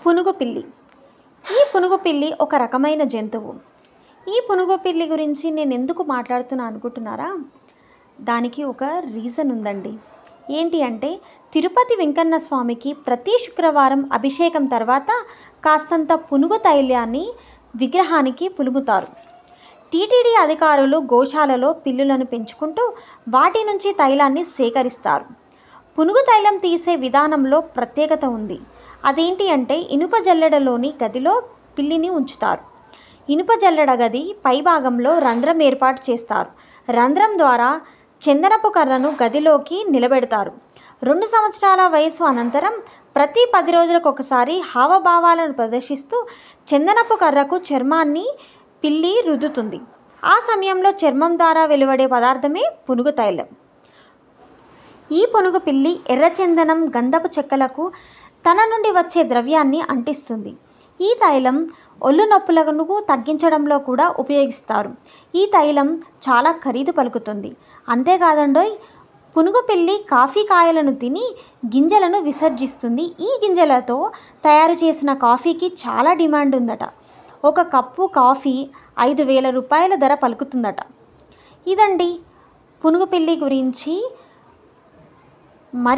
పునుగు పిల్లి. ఈ పునుగు పిల్లి ఒక రకమైన జంతువు. ఈ పునుగు పిల్లి గురించి నేను ఎందుకు మాట్లాడుతున్నా అనుకుంటున్నారా? దానికి ఒక రీజన్ ఉందండి. ఏంటి అంటే, తిరుపతి వెంకన్న స్వామికి ప్రతి శుక్రవారం అభిషేకం తర్వాత కాస్తంత పునుగు తైలాన్ని విగ్రహానికి పులుముతారు. టీటీడీ అధికారులు గోశాలలో పిల్లులను పెంచుకుంటూ వాటి నుంచి తైలాన్ని సేకరిస్తారు. పునుగు తైలం తీసే విధానంలో ప్రత్యేకత ఉంది. అదేంటి అంటే, ఇనుప జల్లెడలోని గదిలో పిల్లిని ఉంచుతారు. ఇనుప జల్లెడ గది పైభాగంలో రంధ్రం ఏర్పాటు చేస్తారు. రంధ్రం ద్వారా చందనపు కర్రను గదిలోకి నిలబెడతారు. 2 సంవత్సరాల వయసు అనంతరం ప్రతి 10 రోజులకు ఒకసారి హావభావాలను ప్రదర్శిస్తూ చందనపు కర్రకు చర్మాన్ని పిల్లి రుద్దుతుంది. ఆ సమయంలో చర్మం ద్వారా వెలువడే పదార్థమే పునుగు తైలం. ఈ పునుగు పిల్లి ఎర్రచందనం, గంధపు చెక్కలకు తన నుండి వచ్చే ద్రవ్యాన్ని అంటిస్తుంది. ఈ తైలం ఒళ్ళు నొప్పులను తగ్గించడంలో కూడా ఉపయోగిస్తారు. ఈ తైలం చాలా ఖరీదు పలుకుతుంది. అంతేకాదండోయ్, పునుగు పిల్లి కాఫీ కాయలను తిని గింజలను విసర్జిస్తుంది. ఈ గింజలతో తయారు చేసిన కాఫీకి చాలా డిమాండ్ ఉందట. ఒక కప్పు కాఫీ 5,000 రూపాయల ధర పలుకుతుందట. ఇదండి పునుగు పిల్లి గురించి. మరి